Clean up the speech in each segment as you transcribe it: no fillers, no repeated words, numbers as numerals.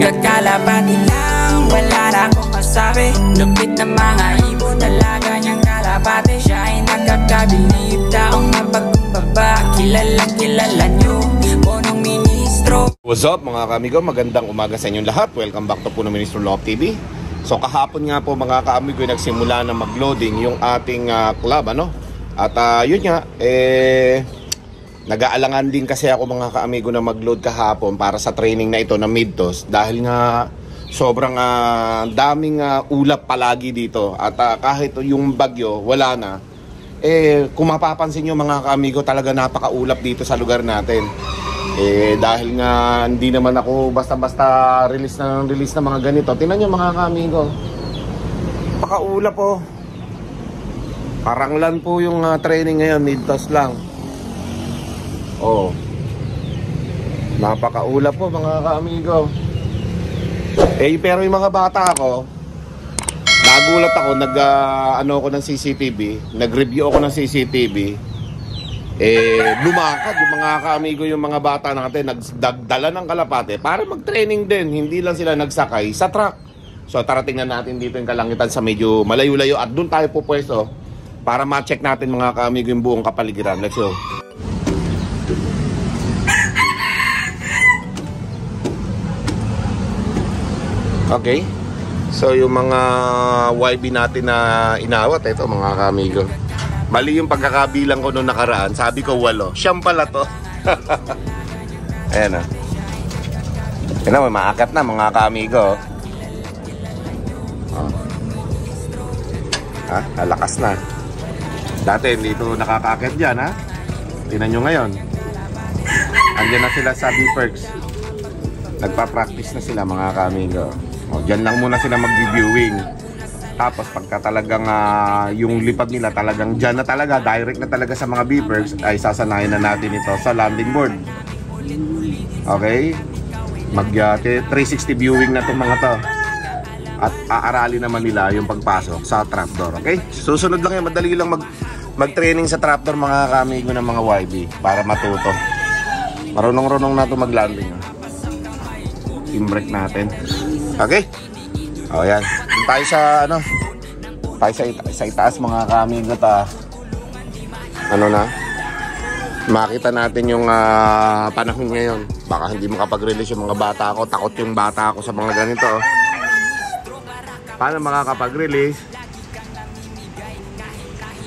Kakalapati lang, wala na akong masabi. Lupit na mga ibon, talaga niyang kalapati. Siya ay nakakabilib, taong mapagkumbaba. Kilalang kilala niyo, punong ministro. What's up mga kaamigo, magandang umaga sa inyong lahat. Welcome back to Punong Ministro Love TV. So kahapon nga po mga kaamigo, nagsimula na mag-loading yung ating club, ano? At yun nga, nag-aalangan din kasi ako mga kaamigo na mag-load kahapon para sa training na ito na mid-toss. Dahil nga sobrang daming ulap palagi dito. At kahit yung bagyo, wala na. Kung mapapansin nyo mga kaamigo, talaga napaka-ulap dito sa lugar natin. Dahil nga hindi naman ako basta-basta release ng mga ganito. Tingnan nyo mga kaamigo, napaka-ulap po. Karanglan po yung training ngayon, mid-toss lang. Napaka-ulap po mga kaamigo. Pero yung mga bata ako, nagulat ako, ako ng CCTV, nag-review ako ng CCTV. Lumakad yung mga kaamigo, yung mga bata natin, nagdala ng kalapate para mag-training din. Hindi lang sila nagsakay sa truck. So tara tingnan natin dito yung kalangitan sa medyo malayo-layo at doon tayo pupwesto para ma-check natin mga kaamigo yung buong kapaligiran. Let's go. Okay. So yung mga YB natin na inawat, ito mga kaamigo. Mali yung pagkakabilang ko nung nakaraan. Sabi ko 8. Siyam pala to. Ayan o. Yan na, maakat na mga kaamigo. Lalakas na. Dati dito nakakaakit dyan, ha? Tingnan nyo ngayon. Andiyan na sila sa B-Perks. Nagpa-practice na sila mga kaamigo. Dyan lang muna sila mag-viewing. Tapos pagka talagang yung lipad nila talagang dyan na talaga, direct na talaga sa mga B-Perks, ay sasanayin na natin ito sa landing board. Okay? Mag 360 viewing na itong mga to. At aaralin naman nila yung pagpasok sa trapdoor. Okay? Susunod lang yan, madali lang mag-training sa trapdoor mga kaamigo ng mga YB para matuto. Marunong-runong na ito mag-landing. Team break natin. Okay? Yan. Tayo sa tayo sa itaas mga kaamigo ta. Makita natin yung panahon ngayon. Baka hindi makapag-release yung mga bata ko. Takot yung bata ko sa mga ganito. Paano makakapag-release?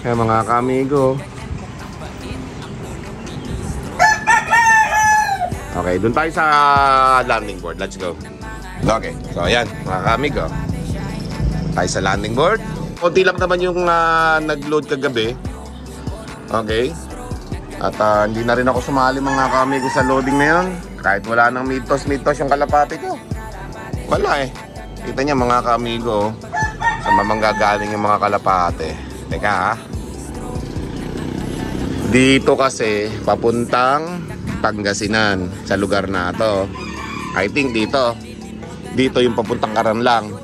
Kaya mga kaamigo. Okay, dun tayo sa landing board. Let's go. Okay, so ayan mga kaamigo. Tayo sa landing board. Kunti lang naman yung nag-load kagabi. Okay. At hindi na rin ako sumali mga kaamigo sa loading na yun. Kahit wala nang mid-toss yung kalapati ko. Wala Kita niya mga kaamigo, sa mamanggagaling yung mga kalapate. Teka ha. Dito kasi papuntang Pangasinan sa lugar na to. I think dito yung papuntang Karanlang.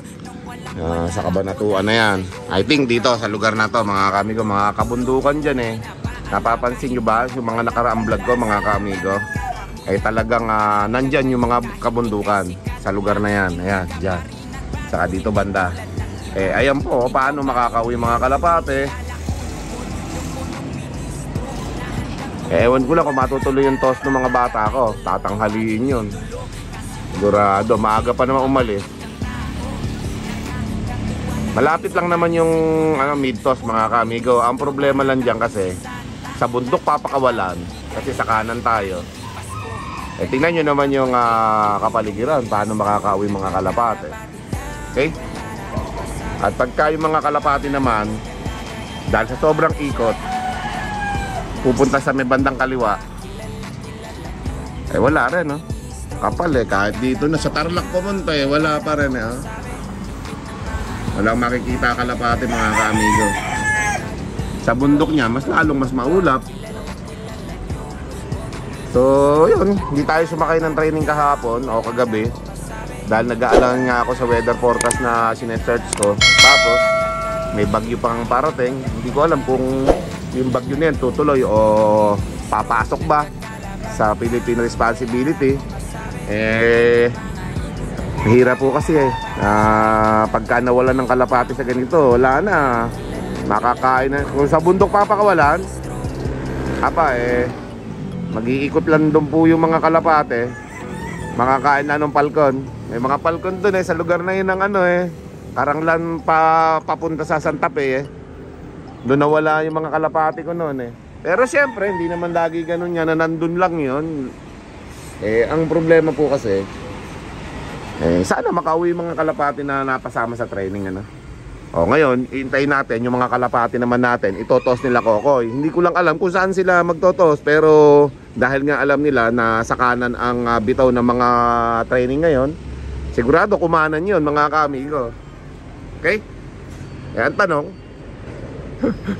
Sa Kabanatuan na yan. I think dito sa lugar na to mga kaamigo, mga kabundukan dyan Napapansin nyo ba yung mga nakaraang vlog ko mga kaamigo? Ay talagang nandyan yung mga kabundukan sa lugar na yan. Ayan, dyan. Saka dito banda. Ayan po, paano makakauwi mga kalapate? Ewan ko lang kung matutuloy yung toss ng mga bata ko. Tatanghaliin yun. Sigurado, maaga pa naman umalis. Malapit lang naman yung mid-toss mga kaamigo. Ang problema lang dyan kasi sa bundok papakawalan. Kasi sa kanan tayo. Tingnan nyo naman yung kapaligiran. Paano makakauwi mga kalapate. Okay? At pagka yung mga kalapati naman, dahil sa sobrang ikot, pupunta sa may bandang kaliwa, wala rin kapal kahit dito na sa Tarlac pumunta wala pa rin walang makikita kalapati mga kaamigo. Sa bundok niya mas maulap. So yun, hindi tayo sumakay ng training kahapon o kagabi dahil nag-aalangan nga ako sa weather forecast na sinesearch ko. Tapos may bagyo pang parating. Hindi ko alam kung yung bagyo na yan tutuloy o papasok ba sa Philippine responsibility. Mahirap po kasi pagka nawalan ng kalapati sa ganito, wala na. Makakain na. Kung sa bundok papakawalan, mag-iikot lang doon po yung mga kalapate. Makakain na ng palkon. May mga palkon doon sa lugar na yun ng Karanglan papunta sa Santa Fe Doon nawala yung mga kalapati ko noon Pero syempre, hindi naman lagi ganun yan na nandun lang yun. Ang problema po kasi, sana makauwi yung mga kalapati na napasama sa training ngayon, iintayin natin yung mga kalapati naman natin, itotos nila Kokoy. Hindi ko lang alam kung saan sila magtotos, pero dahil nga alam nila na sa kanan ang bitaw ng mga training ngayon, sigurado kumanan yun mga kaamigo. Okay? Ang tanong,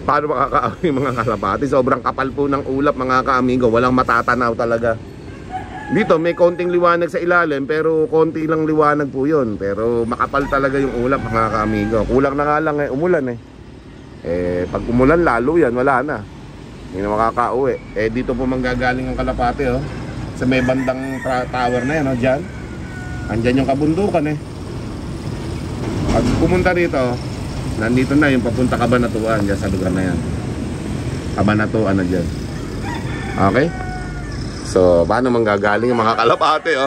paano makakaawi yung mga kalapati? Sobrang kapal po ng ulap mga kaamigo, walang matatanaw talaga. Dito may konting liwanag sa ilalim, pero konti lang liwanag po yun. Pero makapal talaga yung ulap mga kaamigo. Kulang na nga lang umulan pag umulan lalo yan, wala na. Hindi na makakauwi. Dito po manggagaling ang kalapati sa may bandang tower na yan dyan. Andyan yung kabundukan Pag pumunta dito, nandito na yung papunta Cabanatuan dyan sa lugar na yan. Cabanatuan na dyan. Okay? So, paano manggagaling yung mga kalapate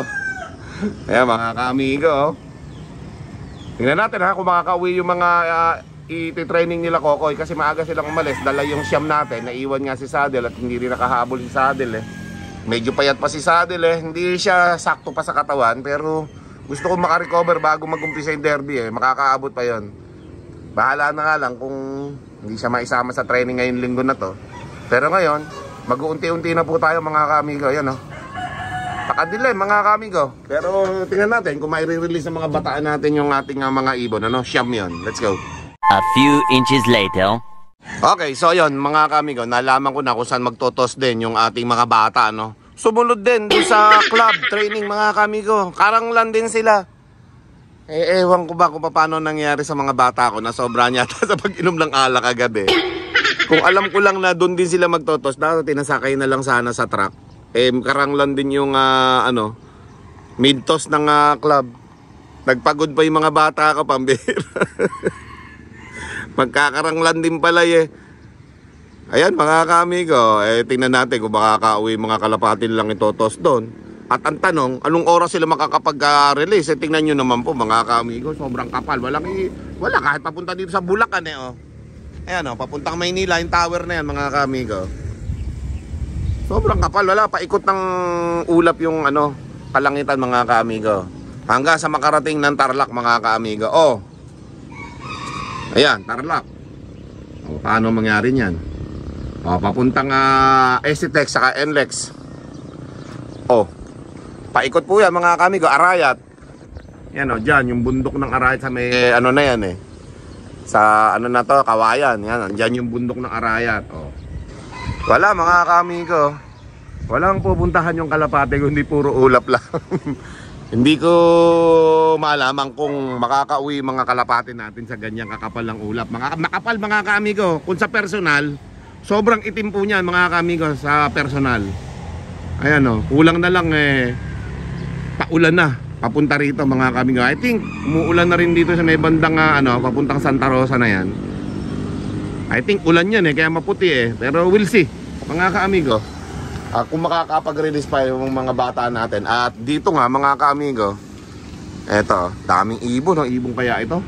Ayan mga kaamigo Tingnan natin kung makakauwi yung mga iti-training nila Kokoy. Kasi maaga silang umalis. Dala yung siyam natin. Naiwan nga si Saddle at hindi rin nakahabol si Saddle Medyo payat pa si Saddle Hindi siya sakto pa sa katawan. Pero gusto ko makarecover bago mag-umpisa yung derby Makakaabot pa yon. Bahala na nga lang kung hindi siya maisama sa training ngayong linggo na to. Pero ngayon mag-uunti-unti na po tayo mga kaamigo. Yan Pakadilim mga kaamigo. Pero tingnan natin kung may re-release ng mga bataan natin yung ating mga ibon. Siyam yun. Let's go. A few inches later. Okay, so yun mga kaamigo. Nalaman ko na kung saan magtotos din yung ating mga bata. Sumunod din doon sa club training mga kaamigo. Karanglan din sila. Ewan ko ba kung paano nangyari sa mga bata ko na sobra yata sa pag-inom ng alak agad Kung alam ko lang na doon din sila magtotos, dapat tinasakay na lang sana sa truck. Karanglan din yung mid-toss ng club. Nagpagod pa yung mga bata ko, pambira. Magkakaranglan din pala Ayan mga kaamigo, tingnan natin kung makakauwi mga kalapatin lang itotos doon. At ang tanong, anong oras sila makakapag-release? Tingnan nyo naman po mga kaamigo, sobrang kapal. Wala kahit papunta dito sa Bulacan Ayan papuntang Maynila, yung tower na yan mga kaamigo. Sobrang kapal, wala paikot ng ulap yung kalangitan mga kaamigo. Hanggang sa makarating ng Tarlac mga kaamigo. Ayan, Tarlac. Paano mangyari niyan? Papuntang SCTEX saka NLEX. Paikot po yan mga kaamigo, Arayat. Yan dyan, yung bundok ng Arayat sa may na yan sa na to, Kawayan. Yan, andyan yung bundok ng Arayat. Wala mga kaamigo. Walang pupuntahan yung kalapate kundi puro ulap lang. Hindi ko maalaman kung makakauwi mga kalapate natin sa ganyang kakapal ng ulap. Makapal mga kaamigo. Kung sa personal, sobrang itim po niyan mga kaamigo sa personal. Ayan kulang na lang paulan na. Papunta rito mga kaamigo. I think umuulan na rin dito sa may bandang papuntang Santa Rosa na yan. I think ulan yan kaya maputi Pero we'll see mga kaamigo. Kung makakapag-release pa yung mga bata natin. At dito nga mga kaamigo, eto, daming ibon ibon kaya ito.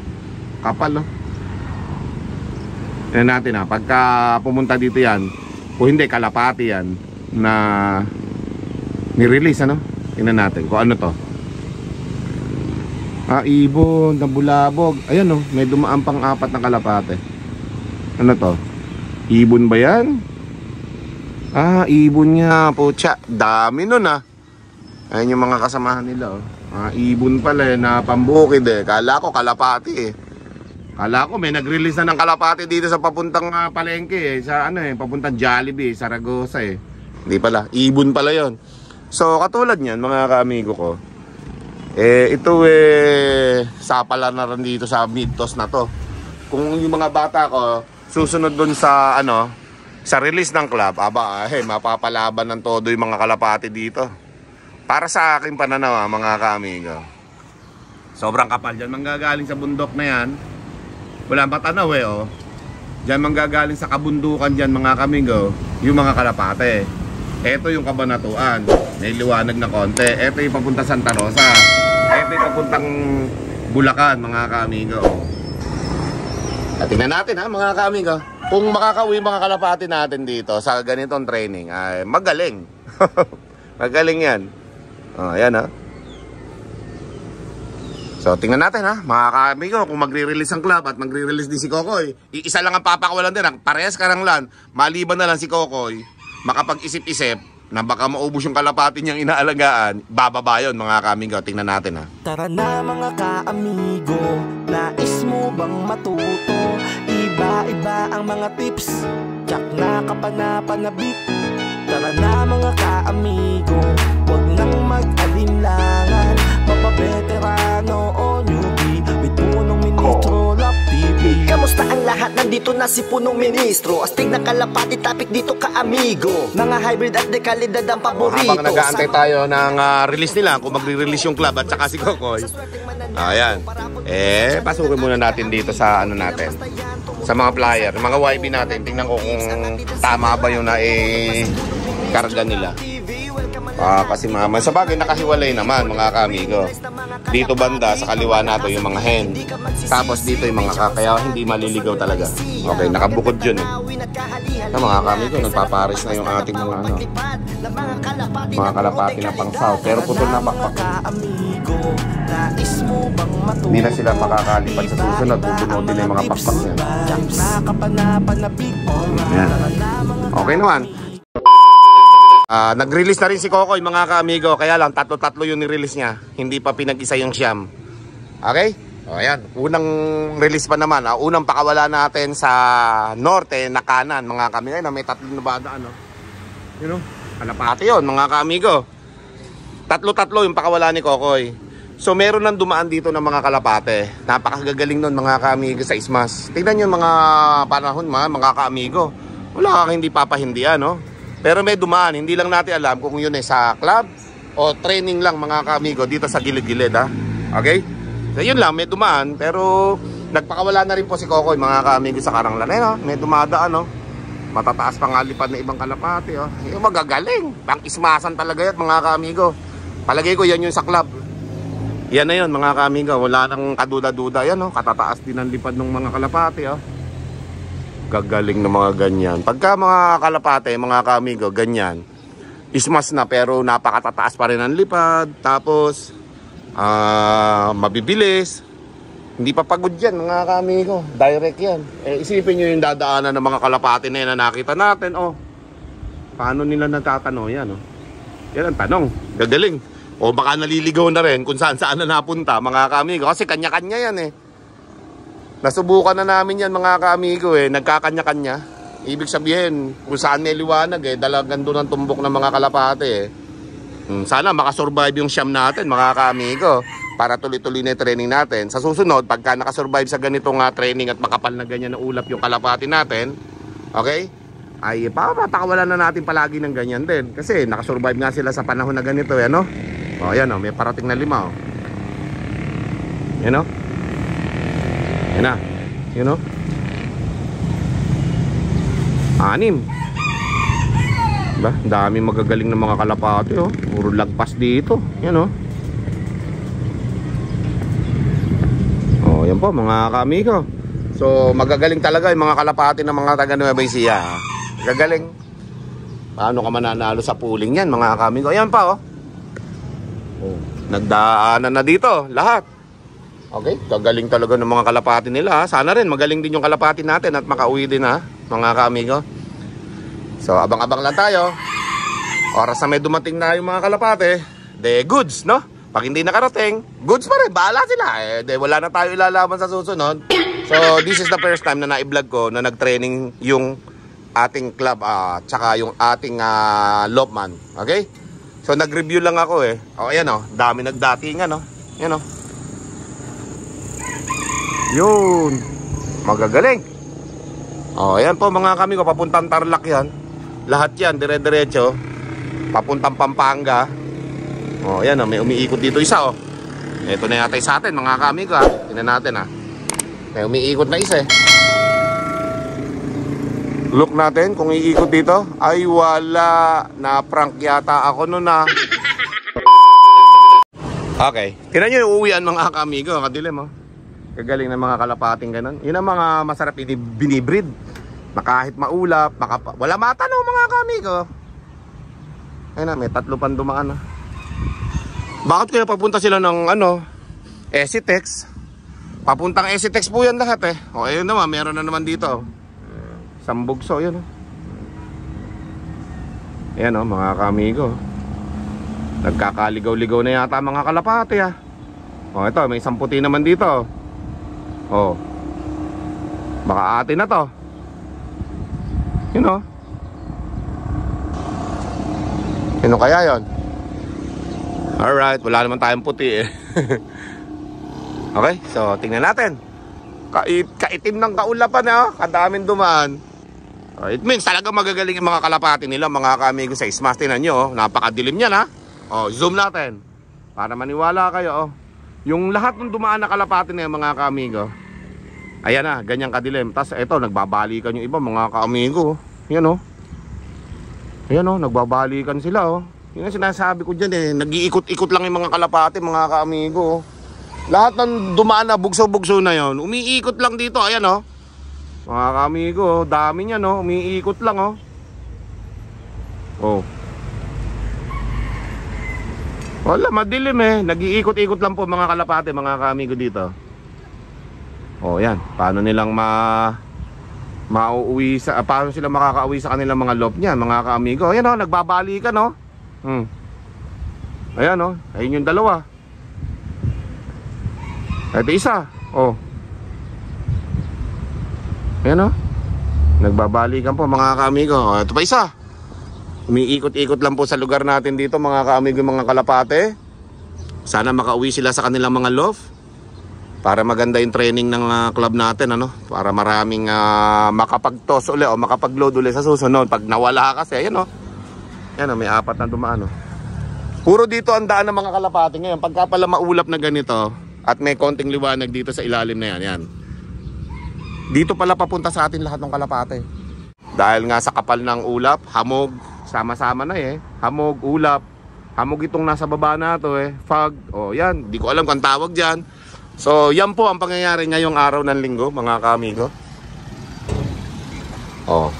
Kapal Tignan natin pagka pumunta dito yan, kung hindi kalapati yan na ni-release tingnan natin kung ano to. Ibon, nabulabog. Ayan may dumaan pang 4 na kalapate. Ano to? Ibon ba yan? Ibon nga, pucha. Dami nun Ayan yung mga kasamahan nila ibon pala na pambukid Kala ko kalapati Kala ko may nag-release na ng kalapati dito sa papuntang palengke sa papuntang Jollibee, Saragosa Hindi pala, ibon pala yon. So katulad niyan mga kaamigo ko, ito sapala na rin dito sa mid-toss na to. Kung yung mga bata ko susunod dun sa sa release ng club, mapapalaban ng todo yung mga kalapati dito. Para sa aking pananaw mga kaamigo, Sobrang kapal. Diyan manggagaling sa bundok na yan. Wala matanaw eh, oh. Diyan manggagaling sa kabundukan dyan, mga kamigo, yung mga kalapate. Ito yung Kabanatuan. May liwanag na konti. Ito yung papunta Santa Rosa. Ito yung papuntang Bulacan, mga kamigo. At tingnan natin ha, mga kamigo. Kung makakauwi mga kalapate natin dito sa ganitong training, ay magaling. Magaling yan. Ayan ha. So, tingnan natin ha, mga kamigo, kung magre-release ang club at magre-release din si Kokoy. Isa lang ang papakawalan din, parehas karanglan, maliban na lang si Kokoy, makapag-isip-isip na baka maubos yung kalapati niyang inaalagaan, bababa yun mga kamigo. Tingnan natin ha. Tara na mga ka-amigo, nais mo bang matuto? Iba-iba ang mga tips, tsak na kapanapanabik. Tara na mga ka-amigo, huwag nang mag-alinlangan, mapabeterano o newbie, with Punong Ministro Lap TV. Kamusta ang lahat? Nandito na si Punong Ministro. Astig na kalapati, topic dito ka-amigo. Mga hybrid at dekalidad ang paborito. Habang nag-aantay tayo ng release nila, kung magre-release yung club at saka si Kokoy. Ayan. Pasukin muna natin dito sa ano natin, sa mga flyer, mga YB natin. Tingnan ko kung tama ba yung karga nila. Kasi mga sa bagay nakahiwalay naman mga kamigo. Dito banda sa kaliwa nato yung mga hen. Tapos dito yung mga kaya hindi maliligaw talaga. Okay, nakabukod yun eh. Mga kamigo, nagpapares na yung ating mga ano, mga kalapati na pang south. Pero putol na bakbak. Hindi na sila makakalipad sa susunod. Bubunutin na yung mga pakpak niya. Yan. Okay naman. Nag-release na rin si Kokoy mga ka-amigo. Kaya lang tatlo-tatlo yung ni-release niya. Hindi pa pinag-isa yung siyam. Okay? O ayan. Unang release pa naman. Unang pakawala natin sa norte na kanan mga ka-amigo. May tatlo na bada ano. You know? Kalapati yun mga ka-amigo. Tatlo-tatlo yung pakawala ni Kokoy. So meron nang dumaan dito ng mga kalapate. Napakagagaling nun mga ka-amigo sa Ismas. Tignan yung mga panahon mga ka-amigo. Wala kang hindi papahindihan no? Pero may dumaan, hindi lang natin alam kung yun ay sa club o training lang mga ka-amigo dito sa gilid-gilid ha. Okay? So yun lang, may dumaan. Pero nagpakawala na rin po si Kokoy mga ka-amigo sa Karanglan. No? May dumadaan no? Matataas pang alipad na ibang kalapati oh. Yung magagaling. Pang ismasan talaga yan mga ka-amigo. Palagay ko yan yung sa club. Yan na yun mga ka-amigo. Wala nang kaduda-duda yan no? Katataas din ang lipad ng mga kalapati oh. Gagaling na mga ganyan. Pagka mga kalapate, mga ka-amigo, ganyan, ismas na pero napakatataas pa rin ang lipad. Tapos, mabibilis. Hindi pa pagod yan, mga ka-amigo. Direct yan. Isipin nyo yung dadaanan ng mga kalapate na yan na nakita natin. Oh, paano nila natatanong yan? Oh? Yan ang tanong. Gagaling. O baka naliligaw na rin kung saan-saan na napunta, mga ka-amigo. Kasi kanya-kanya yan eh. Nasubukan na namin yan mga ka-amigo eh. Nagkakanya-kanya. Ibig sabihin, kung saan may liwanag eh, dalagan doon ang tumbok ng mga kalapate eh. Sana makasurvive yung siyam natin mga ka-amigo. Para tuloy-tuloy na training natin. Sa susunod, pagka nakasurvive sa ganitong training at makapal na ganyan na ulap yung kalapate natin, okay? Ay papakawalan na natin palagi ng ganyan din. Kasi nakasurvive nga sila sa panahon na ganito eh, no? O yan o, may parating na 5 o. Yan o. Yan na, you know? 6. Diba? Dami magagaling ng mga kalapate oh. Puro lagpas dito. Yan oh. Oh, yan po mga ka-amigo. So magagaling talaga yung mga kalapate ng mga taga Nueva Ecija. Gagaling. Paano ka mananalo sa pooling yan mga ka-amigo? Ayan pa oh. Oh, nagdaanan na dito lahat. Okay, gagaling talaga ng mga kalapati nila ha? Sana rin magaling din yung kalapati natin at makauwi din ha, mga ka-amigo. So abang-abang lang tayo. Oras na may dumating na yung mga kalapate, de goods no? Pag hindi nakarating, goods pa rin, bahala sila de wala na tayo ilalaban sa susunod. So this is the first time na na-vlog ko na nag-training yung ating club tsaka yung ating lopman. Okay? So nag-review lang ako eh. O ayan o, dami nagdatingan no? Yan o. Yun, magagaling. O, ayan po mga kami ko, papuntang Tarlac yan. Lahat yan, dire-diretso. Papuntang Pampanga. O, ayan o, may umiikot dito isa o. Ito na yata sa atin mga kamigo ha. Tingnan natin ha. May umiikot na isa eh. Look natin kung iikot dito. Ay wala. Na-prank yata ako nun ha. Okay. Tingnan nyo yung uuwian mga kamigo. Kadilim oh. Kagaling ng mga kalapating ganun. Yun ang mga masarap binibreed. Na kahit maulap, wala matanong mga kamigo. Ayun na, may 3 pang dumaan na. Bakit kaya papunta sila ng Esitex? Papuntang Esitex po yan lahat eh. O ayun naman, meron na naman dito. Sambugso, yun oh. Ayan oh, mga kamigo. Nagkakaligaw-ligaw na yata mga kalapati ah. O ito, may isang puti naman dito. O. Baka atin na to. Yun oh. Sino kaya yon? Alright, wala naman tayong puti eh. Okay, so tingnan natin. Kaitim ng kaulapan eh, kadaming dumaan. It means talaga magagaling yung mga kalapati nila, mga kamigo sa Ismas. Tingnan nyo, napakadilim yan ha. Zoom natin para maniwala kayo. Yung lahat ng dumaan na kalapati na mga kamigo, ayan na, ganyan kadilim. Tapos eto, nagbabalikan yung iba mga kamigo. Yan o. Ayan o, nagbabalikan sila o. Yun ang sinasabi ko dyan eh. Nag-iikot-ikot lang yung mga kalapati, mga kaamigo. Lahat ng dumaan na bugso-bugso na yon, umiikot lang dito. Ayan o. Mga kaamigo, dami niyan o. Umiikot lang o. Wala, madilim eh. Nag-iikot-ikot lang po mga kalapati, mga kaamigo dito. Yan. Paano nilang mauuwi sa paano sila makakauwi sa kanilang mga loft niyan, mga kaamigo. Ayan oh, nagbabalikan oh. Ayan oh, ayun yung dalawa. Ito isa. Ayan oh. Nagbabalikan po mga kaamigo. Ito pa isa. Umiikot-ikot lang po sa lugar natin dito mga kaamigo, mga kalapate. Sana makauwi sila sa kanilang mga loft. Para maganda yung training ng club natin para maraming makapag-toss uli o makapag-load uli sa susunod. Pag nawala kasi, ayan Ayan may 4 na dumaan Puro dito ang daan ng mga kalapati ngayon. Pagka pala maulap na ganito at may konting liwanag dito sa ilalim na yan. Dito pala papunta sa atin lahat ng kalapati. Dahil nga sa kapal ng ulap, hamog, sama-sama na hamog, ulap, hamog itong nasa baba na to fog. Yan, di ko alam kung tawag dyan. So, yan po ang pangyayari ngayong araw ng linggo, mga kaamigo.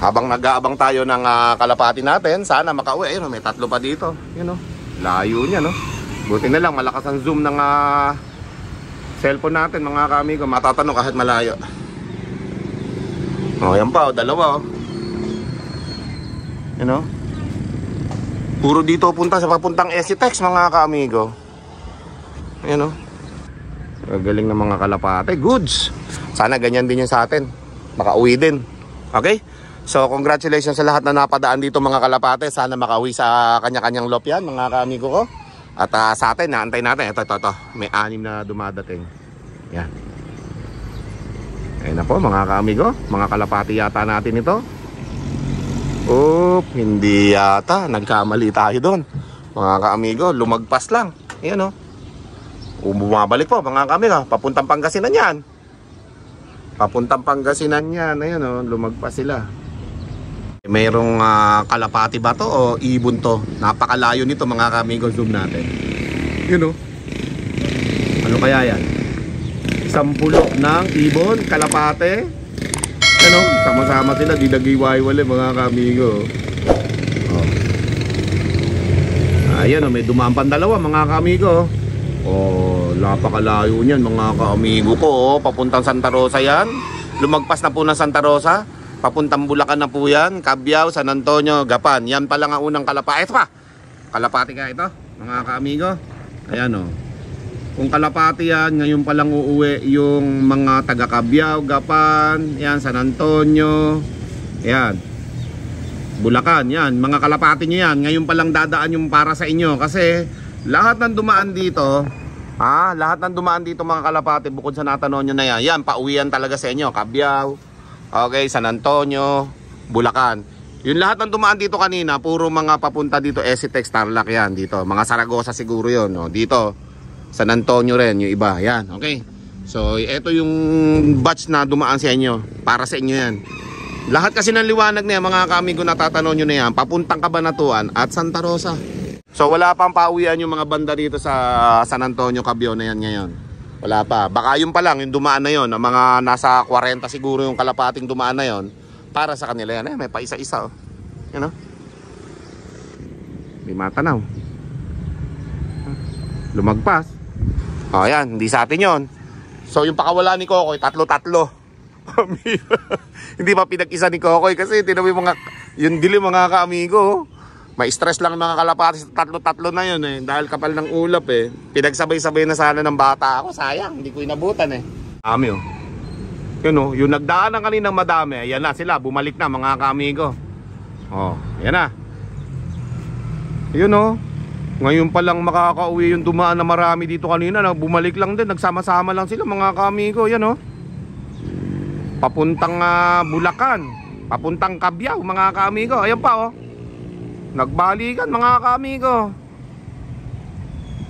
Habang nag-aabang tayo ng kalapati natin, sana makauwi. Ayun, may 3 pa dito. Yun layo niya Buti na lang, malakas ang zoom ng cellphone natin, mga kaamigo. Matatanong kahit malayo. Yan pa, 2 Yun puro dito punta sa papuntang Esitex, mga kaamigo. Yun Galing ng mga kalapate. Goods. Sana ganyan din yun sa atin. Makauwi din. Okay? So, congratulations sa lahat na napadaan dito mga kalapate. Sana makauwi sa kanya-kanyang loft yan, mga kaamigo ko. At sa atin, naantay natin. Ito. May 6 na dumadating. Yan. Ayun na po, mga kaamigo. Mga kalapate yata natin ito. Hindi yata. Nagkamali tayo doon. Mga kaamigo, lumagpas lang. Ayan bumabalik po mga kamigo, papuntang Pangasinan yan. Papuntang Pangasinan yan. Ayan lumagpas sila. Mayroong kalapati ba to o ibon to? Napakalayo nito mga kamigo, zoom natin. Yun ano kaya yan? Isang bulok ng ibon, kalapate. Sama-sama sila, di nagiwaywali mga kamigo. Ayan may dumaan pang 2 mga kamigo. Napakalayo niyan mga kaamigo ko. Papuntang Santa Rosa yan. Lumagpas na po ng Santa Rosa. Papuntang Bulacan na po yan. Cabiao, San Antonio, Gapan. Yan pa lang ang unang kalapati. Ito pa. Kalapati ka ito mga kaamigo. Ayan Kung kalapati yan, ngayon pa lang uuwi yung mga taga Cabiao, Gapan. Yan, San Antonio. Yan, Bulacan. Yan, mga kalapati nyo yan. Ngayon pa lang dadaan yung para sa inyo. Kasi lahat ng dumaan dito, lahat ng dumaan dito mga kalapati, bukod sa natanong nyo na yan, pauwian talaga sa inyo. Cabiao, okay, San Antonio, Bulacan. Yung lahat ng dumaan dito kanina, puro mga papunta dito, Esitex, Tarlac yan dito. Mga Saragosa siguro yun, dito. San Antonio rin, yung iba. Yan, okay. So, ito yung batch na dumaan sa inyo. Para sa inyo yan. Lahat kasi ng liwanag na yan, mga kamigo, natatanong nyo na yan, papuntang Cabanatuan at Santa Rosa. So, wala pang pauwian yung mga banda dito sa San Antonio, Cabio na yan ngayon. Wala pa. Baka yun pa lang, yung dumaan na yon, mga nasa 40 siguro yung kalapating dumaan na yon, para sa kanila yan. May pa isa-isa, oh. Yan, oh. May matanaw. Lumagpas. O, yan. Hindi sa atin yon. So, yung pakawala ni Kokoy, tatlo-tatlo. Hindi pa pinag-isa ni Kokoy kasi tinabi yung dilim, mga kaamigo. May stress lang mga kalapati sa tatlo-tatlo na yun eh. Dahil kapal ng ulap eh. Pinagsabay-sabay na sana ng bata ako. Sayang, hindi ko inabutan eh. Ami oh. Yun oh, yung nagdaan ng kaninang madami. Ayan na sila, bumalik na mga kaamigo. Oh, ayan na. Yun oh. Ngayon pa lang makakauwi yung dumaan na marami dito kanina. Bumalik lang din, nagsama-sama lang sila mga kaamigo. Yan oh. Papuntang Bulacan, papuntang Cabiao mga kaamigo. Ayan pa oh. Nagbalikan mga kaamigo.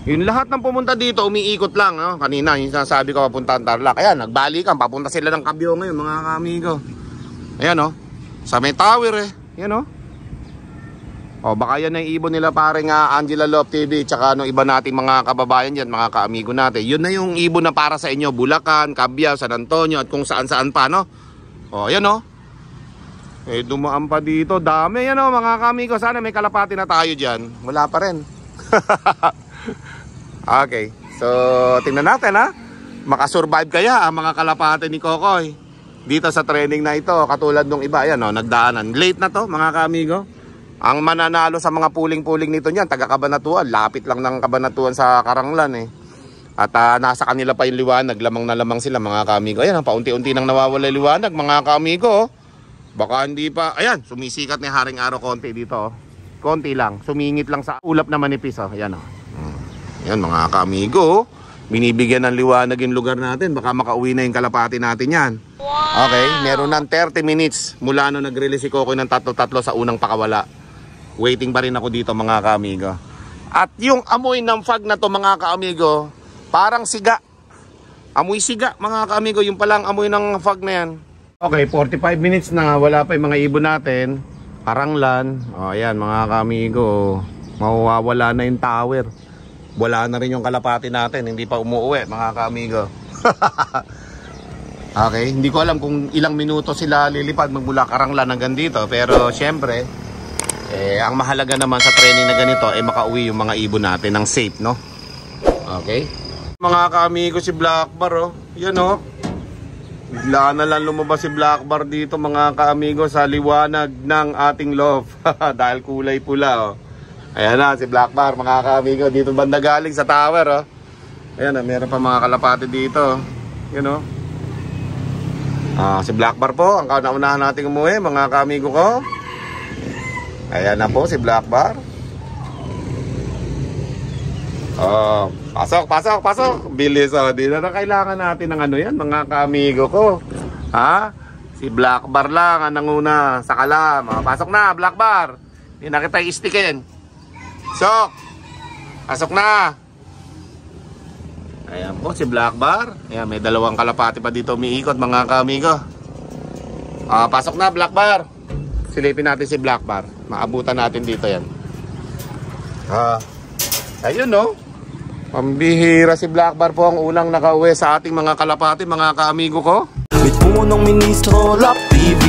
Yung lahat ng pumunta dito umiikot lang no? Kanina yung sinasabi ko papuntang Tarlac. Ayan, nagbalikan, papunta sila ng Cabiao ngayon mga kaamigo. Ayan oh. Sa may tower eh. Ayan oh. O baka yan ang ibon nila paring Angela Love TV, tsaka no, iba nating mga kababayan dyan, mga kaamigo natin. Yun na yung ibon na para sa inyo, Bulacan, Cabiao, San Antonio at kung saan-saan pa no. O yan o. Eh dumaan pa dito, dami yan o mga kaamigo. Sana may kalapati na tayo dyan. Wala pa rin. Okay, so tingnan natin ha. Makasurvive kaya ang mga kalapati ni Kokoy dito sa training na ito. Katulad nung iba yan o, nagdaanan. Late na to mga kaamigo. Ang mananalo sa mga puling-puling nito niyan, taga Cabanatuan. Lapit lang ng Cabanatuan sa Karanglan eh. At nasa kanila pa yung liwanag. Lamang na lamang sila mga kaamigo. Ayan, paunti-unti nang nawawala liwanag mga kaamigo. Baka hindi pa. Ayan, sumisikat ni Haring Araw konti dito. Konti lang. Sumingit lang sa ulap na manipis. Ayan o. Ayan mga kaamigo. Binibigyan ng liwanag yung lugar natin. Baka makauwi na yung kalapati natin yan. Okay, meron ng 30 minutes mula nung nag-release si Kokoy ng tatlo-tatlo sa unang pakawala. Waiting pa rin ako dito mga kaamigo. At yung amoy ng fog na to mga kaamigo, parang siga. Amoy siga mga kaamigo, yung palang amoy ng fog na yan. Okay, 45 minutes na, wala pa yung mga ibon natin. Karanglan. O ayan mga kaamigo, mawawala na yung tower. Wala na rin yung kalapati natin, hindi pa umuuwi mga kaamigo. Okay, hindi ko alam kung ilang minuto sila lilipad magmula Karanglan hanggang dito. Pero syempre, ang mahalaga naman sa training na ganito ay makauwi yung mga ibon natin ng safe, no? Okay? Mga kaamigo, si Blackbar, oh. Yan, oh. Bigla na lang lumabas si Blackbar dito, mga kaamigo, sa liwanag ng ating love. Dahil kulay pula, oh. Ayan na, si Blackbar, mga kaamigo. Dito banda galing sa tower, oh. Ayan, meron pa mga kalapati dito. Yan, oh. Si Blackbar po, ang kauna-unahan nating umuwi, mga kaamigo ko. Ayan na po si Blackbar. Pasok. Bilis oh. Di na kailangan natin ng ano yan, mga kaamigo ko. Ha? Si Blackbar lang ang nanguna sa kalam. Pasok na, Blackbar. Hindi na kita istikin. Sok. Pasok na. Ayan po si Blackbar. Ayan, may dalawang kalapati pa dito umiikot, mga kaamigo. Pasok na, Blackbar. Silipin natin si Blackbar. Maabutan natin dito yan. Ayun no. Pambihira si Blackbar po ang unang nakauwi sa ating mga kalapati, mga kaamigo ko. With punong ministro, Love TV.